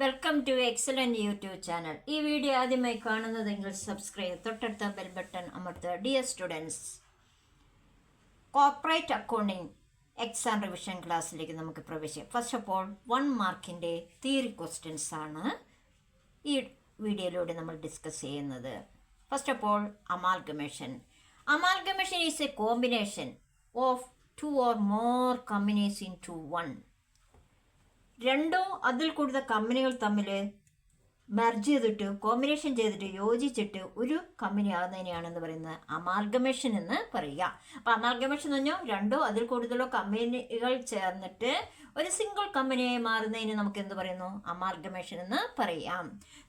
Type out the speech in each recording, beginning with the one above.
Welcome to excellent YouTube channel. ഈ video ആദ്യമായി കാണുന്നതെങ്കിൽ സബ്സ്ക്രൈബ്, തൊട്ടടുത്ത ബെൽ ബട്ടൺ അമർത്തുക. Dear students, corporate accounting exam revision ക്ലാസ്സിലേക്ക് നമുക്ക് പ്രവേശിക്കാം. ഫസ്റ്റ് ഓഫ് ഓൾ 1 മാർക്കിൻ്റെ തിയറി ക്വസ്റ്റ്യൻസ് ആണ് ഈ വീഡിയോയിലൂടെ നമ്മൾ ഡിസ്കസ് ചെയ്യുന്നത്. First of all, amalgamation. Amalgamation is A combination of 2 or more companies into one. രണ്ടോ അതിൽ കൂടുതൽ കമ്പനികൾ തമ്മിൽ മെർജ് ചെയ്തിട്ട് കോമ്പിനേഷൻ ചെയ്തിട്ട് യോജിച്ചിട്ട് ഒരു കമ്പനി ആകുന്നതിനെയാണെന്ന് പറയുന്നത് അമാൽഗമേഷൻ എന്ന് പറയുക. അപ്പോൾ അമാൽഗമേഷൻ എന്ന് പറഞ്ഞാൽ രണ്ടോ അതിൽ കൂടുതലോ കമ്പനികൾ ചേർന്നിട്ട് ഒരു സിംഗിൾ കമ്പനിയായി മാറുന്നതിന് നമുക്ക് എന്ത് പറയുന്നു? അമാൽഗമേഷൻ എന്ന് പറയാം.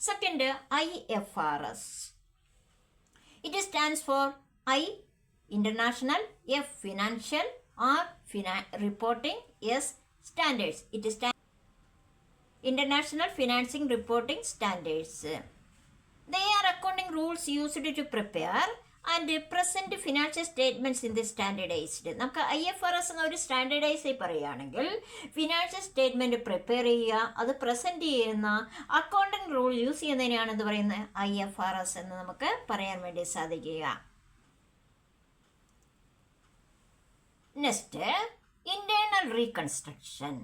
Second, IFRS. It stands for I international, F financial, R reporting, S standards. It stand International Financing Reporting Standards. They are accounting rules used to prepare and present financial statements in the standardized. നമുക്ക് IFRS എന്ന ഒരു standardise പറയുകയാണെങ്കിൽ financial statement prepare ചെയ്യുക, അത് present ചെയ്യുന്ന accounting rule use ചെയ്യുന്നതിനാണ് എന്ത് പറയുന്നത്? IFRS എന്ന് നമുക്ക് പറയാൻ വേണ്ടി സാധിക്കുക. Next, internal reconstruction.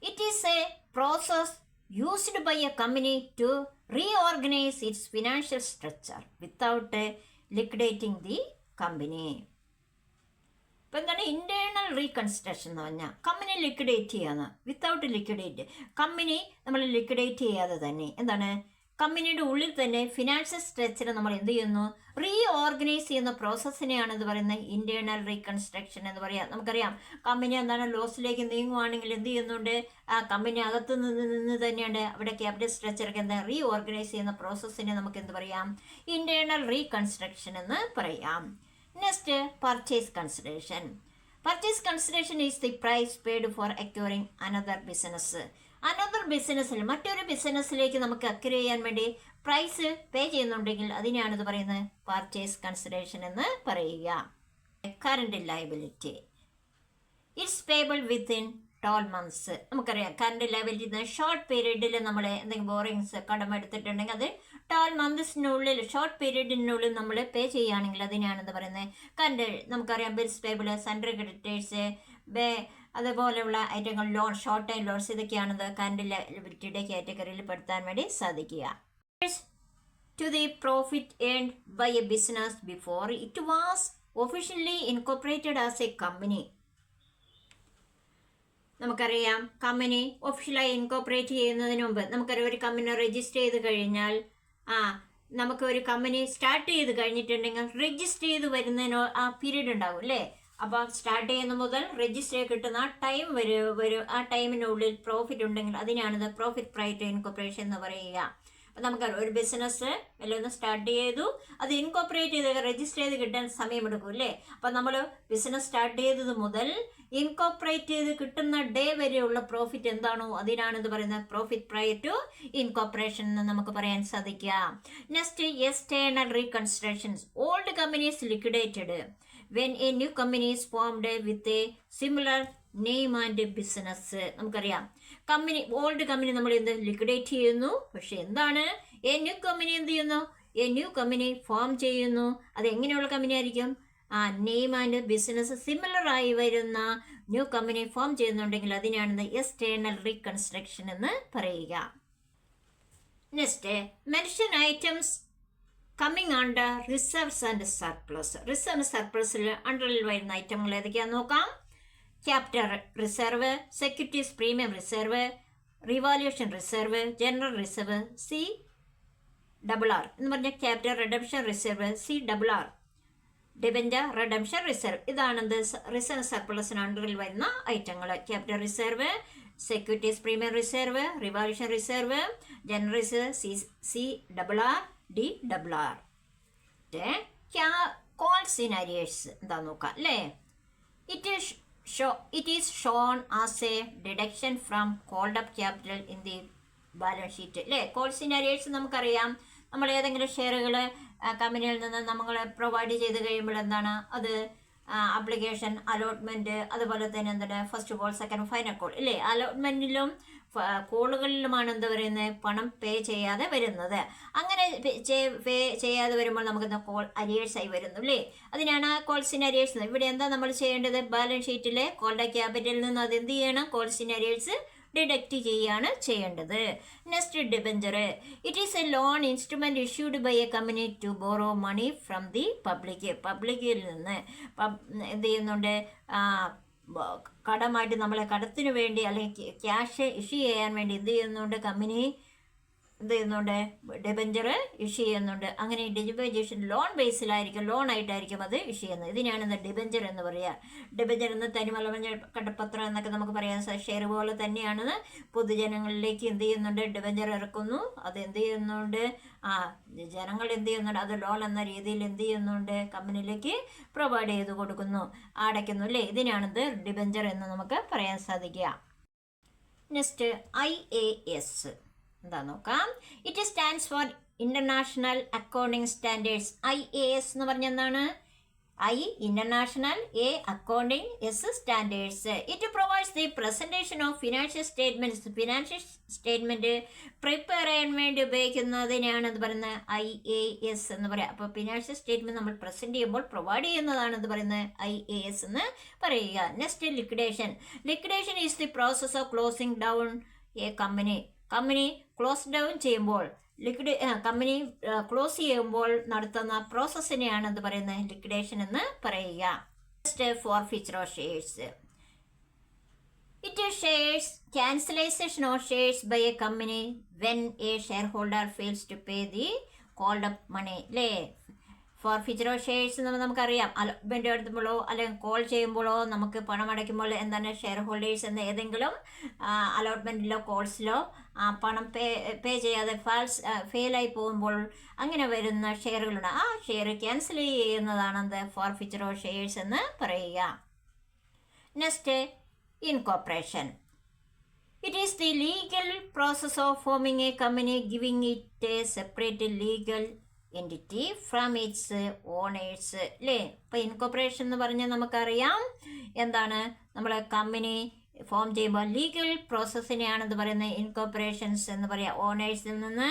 It is a process used by a company to reorganize its financial structure without liquidating the company. ഇപ്പം എന്താണ് ഇന്റേണൽ റീകൺസ്ട്രക്ഷൻ എന്ന് പറഞ്ഞാൽ? കമ്പനി ലിക്വിഡേറ്റ് ചെയ്യാന്ന്. വിത്തൗട്ട് ലിക്വിഡേറ്റ്, കമ്പനി നമ്മൾ ലിക്വിഡേറ്റ് ചെയ്യാതെ തന്നെ എന്താണ് കമ്പനിയുടെ ഉള്ളിൽ തന്നെ ഫിനാൻഷ്യൽ സ്ട്രക്ചർ നമ്മൾ എന്ത് ചെയ്യുന്നു? റീഓർഗനൈസ് ചെയ്യുന്ന പ്രോസസ്സിനെയാണ് ഇത് പറയുന്നത് ഇന്റേണൽ റീകൺസ്ട്രക്ഷൻ എന്ന് പറയാം. നമുക്കറിയാം കമ്പനി എന്താണ് ലോസിലേക്ക് നീങ്ങുവാണെങ്കിൽ എന്ത് ചെയ്യുന്നുണ്ട്? ആ കമ്പനി അകത്ത് നിന്ന് തന്നെയാണ് അവിടെ ക്യാപിറ്റൽ സ്ട്രക്ചറൊക്കെ എന്താ റീഓർഗനൈസ് ചെയ്യുന്ന പ്രോസസ്സിനെ നമുക്ക് എന്ത് പറയാം? ഇന്റേണൽ റീകൺസ്ട്രക്ഷൻ എന്ന് പറയാം. Next, purchase consideration. Purchase consideration is the price paid for acquiring another business. Another ബിസിനസ്സിൽ മറ്റൊരു ബിസിനസ്സിലേക്ക് നമുക്ക് അക്വയർ ചെയ്യാൻ വേണ്ടി പ്രൈസ് പേ ചെയ്യുന്നുണ്ടെങ്കിൽ അതിനെയാണ് ഇത് പറയുന്നത് പർച്ചേസ് കൺസിഡറേഷൻ എന്ന് പറയുക. Current liability. It's payable within 12 months. നമുക്കറിയാം കറണ്ട് ലയബിലിറ്റി ഷോർട്ട് പീരീഡിൽ നമ്മൾ എന്തെങ്കിലും ബോറിങ്സ് കടം എടുത്തിട്ടുണ്ടെങ്കിൽ അത് 12 monthsനുള്ളിൽ ഷോർട്ട് പീരീഡിനുള്ളിൽ നമ്മൾ പേ ചെയ്യുകയാണെങ്കിൽ അതിനെയാണ് ഇത് പറയുന്നത് കറണ്ട്. നമുക്കറിയാം ബിൽസ് പേബിൾ, സൺഡ്രി ക്രെഡിറ്റേഴ്സ്, അതുപോലെയുള്ള ഐറ്റങ്ങൾ, ലോൺ, ഷോർട്ട് ടൈം ലോൺസ്, ഇതൊക്കെയാണത് കറണ്ട് ലയബിലിറ്റിയുടെ കാറ്റഗറിയിൽ പെടുത്താൻ വേണ്ടി സാധിക്കുക. To the profit earned by a business before it was officially incorporated as a company. നമുക്കറിയാം കമ്പനി ഒഫീഷ്യലായി ഇൻകോർപ്പറേറ്റ് ചെയ്യുന്നതിന് മുമ്പ് നമുക്കറിയാം ഒരു കമ്പനി രജിസ്റ്റർ ചെയ്ത് കഴിഞ്ഞാൽ നമുക്ക് ഒരു കമ്പനി സ്റ്റാർട്ട് ചെയ്ത് കഴിഞ്ഞിട്ടുണ്ടെങ്കിൽ രജിസ്റ്റർ ചെയ്ത് വരുന്നതിനോ ആ പീരീഡ് ഉണ്ടാകും അല്ലേ? അപ്പോൾ സ്റ്റാർട്ട് ചെയ്യുന്ന മുതൽ രജിസ്റ്റർ ചെയ്ത് കിട്ടുന്ന ആ ടൈം വരും. ആ ടൈമിനുള്ളിൽ പ്രോഫിറ്റ് ഉണ്ടെങ്കിൽ അതിനാണിത് പ്രോഫിറ്റ് പ്രൈർ ടു ഇൻകോർപ്പറേഷൻ എന്ന് പറയുക. അപ്പം നമുക്കറിയാം ഒരു ബിസിനസ് എല്ലാം സ്റ്റാർട്ട് ചെയ്തു, അത് ഇൻകോർപ്പറേറ്റ് ചെയ്ത് രജിസ്റ്റർ ചെയ്ത് കിട്ടാൻ സമയമെടുക്കും അല്ലേ? അപ്പം നമ്മൾ ബിസിനസ് സ്റ്റാർട്ട് ചെയ്തത് മുതൽ ഇൻകോർപ്പറേറ്റ് ചെയ്ത് കിട്ടുന്ന ഡേ വരെയുള്ള പ്രോഫിറ്റ് എന്താണോ അതിനാണിത് പറയുന്നത് പ്രോഫിറ്റ് പ്രൈർ ടു ഇൻകോർപ്പറേഷൻ എന്ന് നമുക്ക് പറയാൻ സാധിക്കുക. Next, external reconstructions. Old companies liquidated when a new company is formed with a similar name and business. നമുക്കറിയാം കമ്പനി ഓൾഡ് കമ്പനി നമ്മൾ എന്ത് ലിക്വിഡേറ്റ് ചെയ്യുന്നു, പക്ഷെ എന്താണ് എ ന്യൂ കമ്പനി എന്ത് ചെയ്യുന്നു? എ ന്യൂ കമ്പനി ഫോം ചെയ്യുന്നു. അത് എങ്ങനെയുള്ള കമ്പനി ആയിരിക്കും? നെയിം ആൻഡ് ബിസിനസ് സിമിലർ ആയി വരുന്ന ന്യൂ കമ്പനി ഫോം ചെയ്യുന്നുണ്ടെങ്കിൽ അതിനാണ് എക്സ്റ്റേണൽ റീകൺസ്ട്രക്ഷൻ എന്ന് പറയുക. Next, mention items coming under reserves and surplus. Reserve സർപ്ലസിൽ അണ്ടറിൽ വരുന്ന ഐറ്റങ്ങൾ ഏതൊക്കെയാണെന്ന് നോക്കാം. Capital reserve, securities premium reserve, revaluation reserve, general reserve, CRR എന്ന് പറഞ്ഞാൽ capital redemption reserve, CRR debenture redemption reserve. ഇതാണ് റിസർവ് സർപ്ലസിന് അണ്ടറിൽ വരുന്ന ഐറ്റങ്ങൾ. Capital reserve, securities premium reserve, revaluation reserve, general reserve, CRR, DRR. Call in arrears എന്താ നോക്കാം അല്ലേ? It is shown as a deduction from called up capital in the balance sheet അല്ലേ? Call സിനാരിയേഴ്സ് നമുക്കറിയാം നമ്മൾ ഏതെങ്കിലും ഷെയറുകൾ കമ്പനിയിൽ നിന്ന് നമ്മൾ പ്രൊവൈഡ് ചെയ്ത് കഴിയുമ്പോൾ എന്താണ് അത് അപ്ലിക്കേഷൻ, അലോട്ട്മെൻറ്റ്, അതുപോലെ തന്നെ എന്താണ് first call, second, final call ഇല്ലേ? അലോട്ട്മെൻറ്റിലും കോളുകളിലുമാണ് എന്ത് പറയുന്നത്, പണം പേ ചെയ്യാതെ വരുന്നത്. അങ്ങനെ പേ ചെയ്യാതെ വരുമ്പോൾ നമുക്ക് കോൾ അരിയേഴ്സ് ആയി വരുന്നു അല്ലേ? അതിനാണ് കോൾസ് ഇൻ അരിയേഴ്സ്. ഇവിടെ എന്താ നമ്മൾ ചെയ്യേണ്ടത്? ബാലൻസ് ഷീറ്റിലെ കോളുടെ ക്യാപിറ്റലിൽ നിന്ന് അത് എന്ത് ചെയ്യണം? കോൾസ് ഇൻ അരിയേഴ്സ് ഡിഡക്റ്റ് ചെയ്യാണ് ചെയ്യേണ്ടത്. Next, debenture. It is a loan instrument issued by a company to borrow money from the public. പബ്ലിക്കിൽ നിന്ന് എന്ത് ചെയ്യുന്നുണ്ട്? കടമായിട്ട് നമ്മളെ കടത്തിന് വേണ്ടി അല്ലെങ്കിൽ ക്യാഷ് ഇഷ്യൂ ചെയ്യാൻ വേണ്ടി എന്ത് ചെയ്യുന്നുണ്ട്? കമ്പനി എന്ത് ചെയ്യുന്നുണ്ട്? ഡിബഞ്ചർ ഇഷ്യൂ ചെയ്യുന്നുണ്ട്. അങ്ങനെ ഡിബഞ്ചേഷൻ ലോൺ ബേസിലായിരിക്കും, ലോൺ ആയിട്ടായിരിക്കും അത് ഇഷ്യൂ ചെയ്യുന്നത്. ഇതിനാണ് ഡിബഞ്ചർ എന്ന് പറയുക. ഡിബഞ്ചർ എന്ന് തനിമലമഞ്ഞ കടപ്പത്രം എന്നൊക്കെ നമുക്ക് പറയാം. ഷെയർ പോലെ തന്നെയാണ് പൊതുജനങ്ങളിലേക്ക് എന്ത് ചെയ്യുന്നുണ്ട്? ഡിബഞ്ചർ ഇറക്കുന്നു. അത് എന്ത് ചെയ്യുന്നുണ്ട്? ജനങ്ങൾ എന്ത് ചെയ്യുന്നുണ്ട്? അത് ലോൺ എന്ന രീതിയിൽ എന്ത് ചെയ്യുന്നുണ്ട്? കമ്പനിയിലേക്ക് പ്രൊവൈഡ് ചെയ്ത് കൊടുക്കുന്നു, അടയ്ക്കുന്നു അല്ലേ? ഇതിനാണിത് ഡിബഞ്ചർ എന്ന് നമുക്ക് പറയാൻ സാധിക്കുക. നെക്സ്റ്റ്, IAS എന്താ നോക്കാം. It stands for international accounting standards. IAS എന്ന് പറഞ്ഞ എന്താണ്? I International, A Accounting, S Standards. It provides the presentation of financial statements. Financial statement prepare ചെയ്യാൻ വേണ്ടി ഉപയോഗിക്കുന്നതിനെയാണ് ഇത് പറയുന്നത് IAS എന്ന് പറയാം. അപ്പോൾ ഫിനാൻഷ്യൽ സ്റ്റേറ്റ്മെന്റ് നമ്മൾ പ്രസന്റ് ചെയ്യുമ്പോൾ പ്രൊവൈഡ് ചെയ്യുന്നതാണ് ഇത് പറയുന്നത് IAS എന്ന് പറയുക. Next, liquidation. Liquidation is the process of closing down a company. Company close down ചെയ്യുമ്പോൾ, കമ്പനി ക്ലോസ് ചെയ്യുമ്പോൾ നടത്തുന്ന പ്രോസസ്സിനെയാണ് എന്ത് പറയുന്നത്? ലിക്വിഡേഷൻ എന്ന് പറയുക. Next, forfeiture of shares. It shares cancellation of shares by a company when a share holder fails to pay the called up money അല്ലേ? Forfeiture of shares നമുക്കറിയാം. അലോട്ട്മെന്റ് എടുക്കുമ്പോഴോ അല്ലെങ്കിൽ കോൾ ചെയ്യുമ്പോഴോ നമുക്ക് പണം അടയ്ക്കുമ്പോൾ എന്താണ്? ഷെയർ ഹോൾഡേഴ്സ് എന്ന ഏതെങ്കിലും അലോട്ട്മെന്റിലോ കോൾസിലോ പണം പേ ചെയ്യാതെ ഫെയിലായി പോകുമ്പോൾ അങ്ങനെ വരുന്ന ഷെയറുകളുണ്ട്. ആ ഷെയർ ക്യാൻസൽ ചെയ്യുന്നതാണ് എന്ത്? ഫോർഫീച്ചർ ഓഫ് ഷെയർസ് എന്ന് പറയുക. Next, incorporation. It is the legal process of forming a company giving it a separate legal entity from its owners അല്ലേ? ഇപ്പം ഇൻകോർപ്പറേഷൻ എന്ന് പറഞ്ഞാൽ നമുക്കറിയാം എന്താണ്? നമ്മളെ കമ്പനി ഫോം ചെയ്യുമ്പോൾ ലീഗൽ പ്രോസസ്സിനെയാണ് ഇത് പറയുന്നത് ഇൻകോർപ്പറേഷൻസ് എന്ന് പറയാം. ഓണേഴ്സിൽ നിന്ന്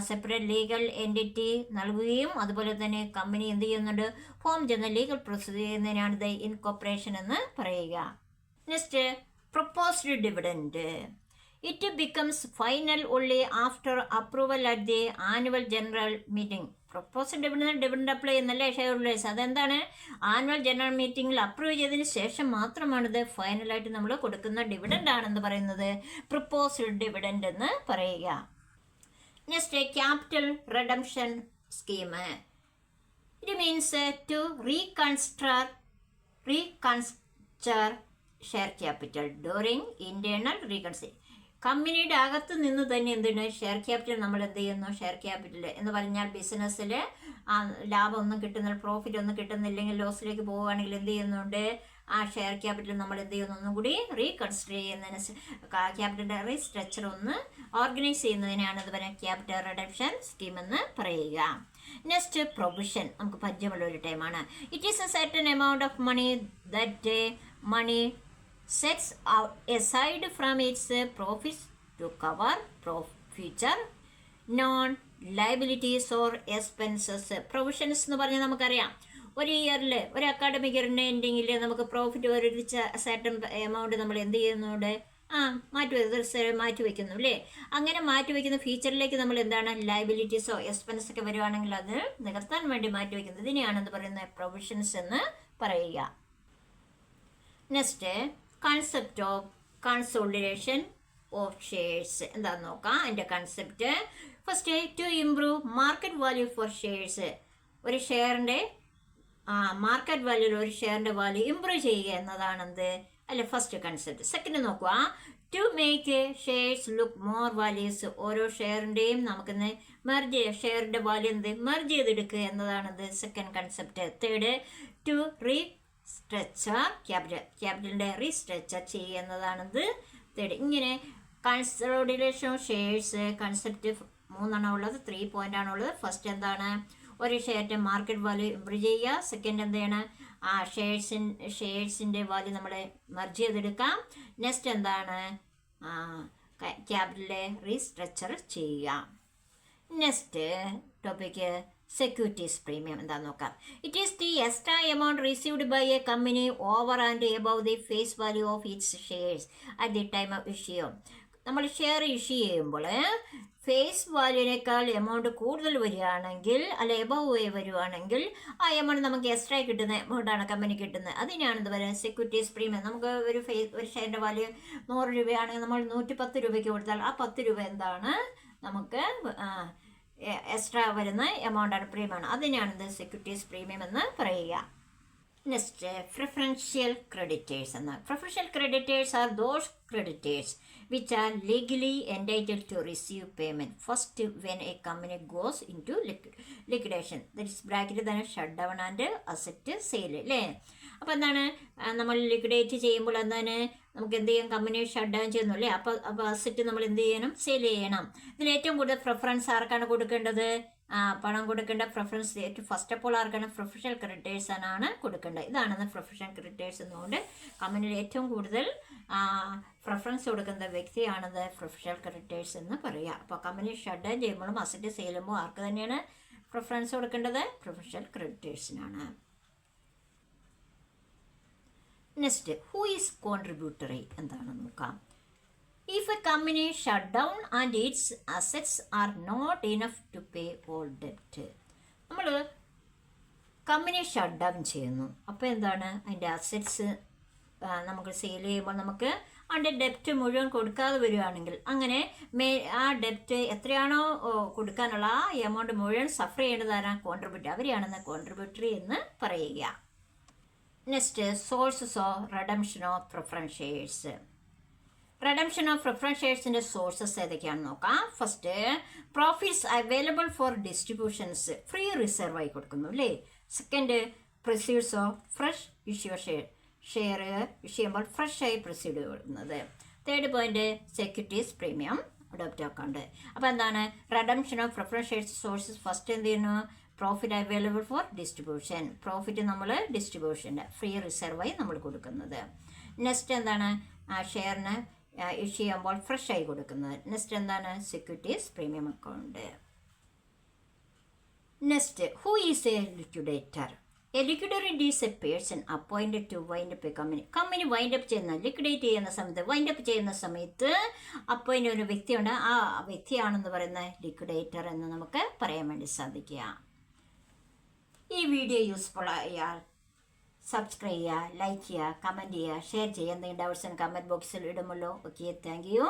സെപ്പറേറ്റ് ലീഗൽ എൻറ്റിറ്റി നൽകുകയും അതുപോലെ തന്നെ കമ്പനി എന്ത് ചെയ്യുന്നുണ്ട്? ഫോം ചെയ്യുന്ന ലീഗൽ പ്രോസസ് ചെയ്യുന്നതിനാണ് ഇത് ഇൻകോർപ്പറേഷൻ എന്ന് പറയുക. Next, proposed dividend. It becomes final only after approval at the annual general meeting. Proposed dividend apply ചെയ്യുന്നല്ലേ ഷെയർ ഹോൾഡേഴ്സ്? അതെന്താണ്? ആനുവൽ ജനറൽ മീറ്റിംഗിൽ അപ്രൂവ് ചെയ്തതിന് ശേഷം മാത്രമാണിത് ഫൈനലായിട്ട് നമ്മൾ കൊടുക്കുന്ന ഡിവിഡൻഡ് ആണെന്ന് പറയുന്നത് പ്രൊപ്പോസ്ഡ് ഡിവിഡൻഡ് എന്ന് പറയുക. Next, capital redemption scheme. It means to reconstruct share capital during internal reconsider. കമ്പനിയുടെ അകത്ത് നിന്ന് തന്നെ എന്താണ്? ഷെയർ ക്യാപിറ്റൽ നമ്മൾ എന്ത് ചെയ്യുന്നു? ഷെയർ ക്യാപിറ്റൽ എന്ന് പറഞ്ഞാൽ ബിസിനസ്സിൽ ലാഭം ഒന്നും കിട്ടുന്നില്ല, പ്രോഫിറ്റ് ഒന്നും കിട്ടുന്നില്ലെങ്കിൽ ലോസിലേക്ക് പോവുകയാണെങ്കിൽ എന്ത് ചെയ്യുന്നുണ്ട്? ആ ഷെയർ ക്യാപിറ്റൽ നമ്മൾ എന്ത് ചെയ്യുന്നു? ഒന്നും കൂടി റീകൺസിഡർ ചെയ്യുന്നതിന്, ക്യാപിറ്റലിൻ്റെ റീസ്ട്രക്ചർ ഒന്ന് ഓർഗനൈസ് ചെയ്യുന്നതിനാണ് ഇത് പറയുക ക്യാപിറ്റൽ റിഡംഷൻ സ്കീം എന്ന് പറയുക. Next, provision. നമുക്ക് പരിചയമുള്ള ഒരു ടൈമാണ്. It is a certain amount of money that money sets aside from its profits to cover future non-liabilities or expenses. Provisions എന്ന് പറഞ്ഞാൽ നമുക്കറിയാം, ഒരു ഇയറിൽ ഒരു അക്കാഡമിക് ഇയറിൻ്റെ എൻഡിങ്ങിൽ നമുക്ക് പ്രോഫിറ്റ് ഒരു സർട്ടൻ എമൗണ്ട് നമ്മൾ എന്ത് ചെയ്യുന്നുണ്ട്? മാറ്റി വയ്ക്കുന്നു അല്ലേ? അങ്ങനെ മാറ്റിവെക്കുന്ന ഫീച്ചറിലേക്ക് നമ്മൾ എന്താണ്? ലയബിലിറ്റീസോ എക്സ്പെൻസ് ഒക്കെ വരുവാണെങ്കിൽ അത് നികത്താൻ വേണ്ടി മാറ്റിവെക്കുന്നത്. ഇതിനെയാണ് എന്ത് പറയുന്നത്? പ്രൊവിഷൻസ് എന്ന് പറയുക. Next, concept of consolidation of shares എന്താണെന്ന് നോക്കാം. അതിൻ്റെ concept first, to improve market value for shares. ഒരു ഷെയറിൻ്റെ മാർക്കറ്റ് വാല്യൂയിൽ ഒരു ഷെയറിൻ്റെ വാല്യൂ ഇംപ്രൂവ് ചെയ്യുക എന്നതാണെന്ത് അല്ലെ ഫസ്റ്റ് കൺസെപ്റ്റ്. സെക്കൻഡ് നോക്കുക, to make shares look more values. ഓരോ ഷെയറിൻ്റെയും നമുക്കിന്ന് ഷെയറിൻ്റെ വാല്യൂ എന്ത് മെർജ് ചെയ്തെടുക്കുക എന്നതാണെന്ത് second concept. Third, to structure ക്യാപിറ്റലിൻ്റെ റീസ്ട്രക്ചർ ചെയ്യുക എന്നതാണിത് തേർഡ്. ഇങ്ങനെ കൺസോളിഡേഷൻ ഓഫ് ഷെയർസ് കൺസെപ്റ്റ് 3 ഉള്ളത്, 3 പോയിന്റ് ആണുള്ളത്. ഫസ്റ്റ് എന്താണ്? ഒരു ഷെയറിൻ്റെ മാർക്കറ്റ് വാല്യൂ ഇമ്പ്രൂവ് ചെയ്യുക. സെക്കൻഡ് എന്താണ്, ആ ഷെയർസിൻ്റെ വാല്യൂ നമ്മൾ മെർജ് ചെയ്തെടുക്കാം. നെക്സ്റ്റ് എന്താണ്, ക്യാപിറ്റലെ റീസ്ട്രക്ചർ ചെയ്യുക. നെക്സ്റ്റ് ടോപ്പിക്ക് സെക്യൂരിറ്റീസ് പ്രീമിയം എന്താണെന്ന് നോക്കാം. It is the extra amount received by a company over and above the face value of its shares at the time of issue. നമ്മൾ share issue ചെയ്യുമ്പോൾ face വാല്യൂവിനേക്കാൾ amount കൂടുതൽ വരികയാണെങ്കിൽ അല്ല above വരുവാണെങ്കിൽ ആ എമൗണ്ട് നമുക്ക് എക്സ്ട്രാ കിട്ടുന്ന എമൗണ്ടാണ് കമ്പനി കിട്ടുന്നത്. അതിനാണ് എന്ത് പറയുക, സെക്യൂരിറ്റീസ് പ്രീമിയം. നമുക്ക് ഒരു ഷെയറിൻ്റെ വാല്യൂ 100 രൂപയാണെങ്കിൽ നമ്മൾ 110 രൂപയ്ക്ക് കൊടുത്താൽ ആ 10 രൂപ എന്താണ് നമുക്ക് എക്സ്ട്രാ വരുന്ന എമൗണ്ടാണ്, പ്രീമിയമാണ്. അതിനാണ് ഇത് സെക്യൂരിറ്റീസ് പ്രീമിയം എന്ന് പറയുക. നെക്സ്റ്റ് പ്രിഫറൻഷ്യൽ ക്രെഡിറ്റേഴ്സ് എന്ന്. Preferential creditors are those creditors which are legally entitled to receive payment first when a company goes into liquidation. That is ബ്രാക്കറ്റിൽ തന്നെ shut down and asset sale അല്ലേ. അപ്പോൾ എന്താണ്, നമ്മൾ liquidate ചെയ്യുമ്പോൾ എന്താണ് നമുക്ക് എന്ത് ചെയ്യാം, കമ്പനി ഷട്ട് ഡൗൺ ചെയ്യുന്നു അല്ലേ. അപ്പോൾ അസറ്റ് നമ്മൾ എന്ത് ചെയ്യണം, സെയിൽ ചെയ്യണം. ഇതിൽ ഏറ്റവും കൂടുതൽ പ്രിഫറൻസ് ആർക്കാണ് കൊടുക്കേണ്ടത്, പണം കൊടുക്കേണ്ട പ്രിഫറൻസ് ഏറ്റവും ഫസ്റ്റ് ഓഫ് ഓൾ ആർക്കാണ്, പ്രൊഫഷണൽ ക്രെഡിറ്റേഴ്സിനാണ് കൊടുക്കേണ്ടത്. ഇതാണ് പ്രൊഫഷണൽ ക്രെഡിറ്റേഴ്സ് എന്നുകൊണ്ട് കമ്പനിയിൽ ഏറ്റവും കൂടുതൽ പ്രിഫറൻസ് കൊടുക്കുന്ന വ്യക്തിയാണത് പ്രൊഫഷണൽ ക്രെഡിറ്റേഴ്സ് എന്ന് പറയുക. അപ്പോൾ കമ്പനി ഷട്ട് ഡൗൺ ചെയ്യുമ്പോഴും അസറ്റ് സെയിൽ ചെയ്യുമ്പോൾ ആർക്ക് തന്നെയാണ് പ്രിഫറൻസ് കൊടുക്കേണ്ടത്, പ്രൊഫഷണൽ ക്രെഡിറ്റേഴ്സിനാണ്. നെക്സ്റ്റ് ഹൂ ഈസ് കോൺട്രിബ്യൂട്ടറി എന്താണെന്ന് നോക്കാം. If a company shut down and its assets are not enough to pay all debt. നമ്മൾ കമ്പനി ഷട്ട് ഡൗൺ ചെയ്യുന്നു, അപ്പോൾ എന്താണ് അതിൻ്റെ അസറ്റ്സ് നമുക്ക് സെയിൽ ചെയ്യുമ്പോൾ നമുക്ക് അതിൻ്റെ ഡെപ്റ്റ് മുഴുവൻ കൊടുക്കാതെ വരികയാണെങ്കിൽ അങ്ങനെ ആ ഡെപ്റ്റ് എത്രയാണോ കൊടുക്കാനുള്ള ആ എമൗണ്ട് മുഴുവൻ സഫർ ചെയ്യേണ്ടതാണ് കോൺട്രിബ്യൂട്ടറി, അവരെയാണെന്ന് കോൺട്രിബ്യൂട്ടറി എന്ന് പറയുക. Next sources of redemption of preference shares. Redemption of preference ഷെയർസിൻ്റെ സോഴ്സസ് ഏതൊക്കെയാണെന്ന് നോക്കാം. First profits available for distributions, free reserve ആയി കൊടുക്കുന്നു അല്ലേ. Second proceeds of fresh issue share issue ചെയ്യുമ്പോൾ ഫ്രഷ് ആയി പ്രൊസീഡ് കൊടുക്കുന്നത്. Third point securities premium adopt ആക്കാണ്ട്. അപ്പോൾ എന്താണ് redemption of preference shares sources. First എന്ത് ചെയ്യുന്നു, profit available for distribution, profit നമ്മൾ ഡിസ്ട്രിബ്യൂഷൻ്റെ ഫ്രീ റിസർവായി നമ്മൾ കൊടുക്കുന്നത്. നെക്സ്റ്റ് എന്താണ്, ഷെയറിന് ഇഷ്യൂ ചെയ്യുമ്പോൾ ഫ്രഷ് ആയി കൊടുക്കുന്നത്. നെക്സ്റ്റ് എന്താണ്, securities premium account. Next who is a liquidator. A liquidator is a person appointed to wind up a company. Company wind up ചെയ്യുന്ന ലിക്വിഡേറ്റ് ചെയ്യുന്ന സമയത്ത് വൈൻഡ് അപ്പ് ചെയ്യുന്ന സമയത്ത് അപ്പോയിൻ്റ് ഒരു വ്യക്തിയുണ്ട്, ആ വ്യക്തിയാണെന്ന് പറയുന്ന ലിക്വിഡേറ്റർ എന്ന് നമുക്ക് പറയാൻ വേണ്ടി സാധിക്കുക. ഈ വീഡിയോ യൂസ്ഫുൾ ആയാൽ സബ്സ്ക്രൈബ് ചെയ്യുക, ലൈക്ക് ചെയ്യുക, കമൻറ്റ് ചെയ്യുക, ഷെയർ ചെയ്യുക. എന്തെങ്കിലും ഡൗട്ട്സ് കമൻറ്റ് ബോക്സിൽ ഇടുമല്ലോ. Okay, thank you.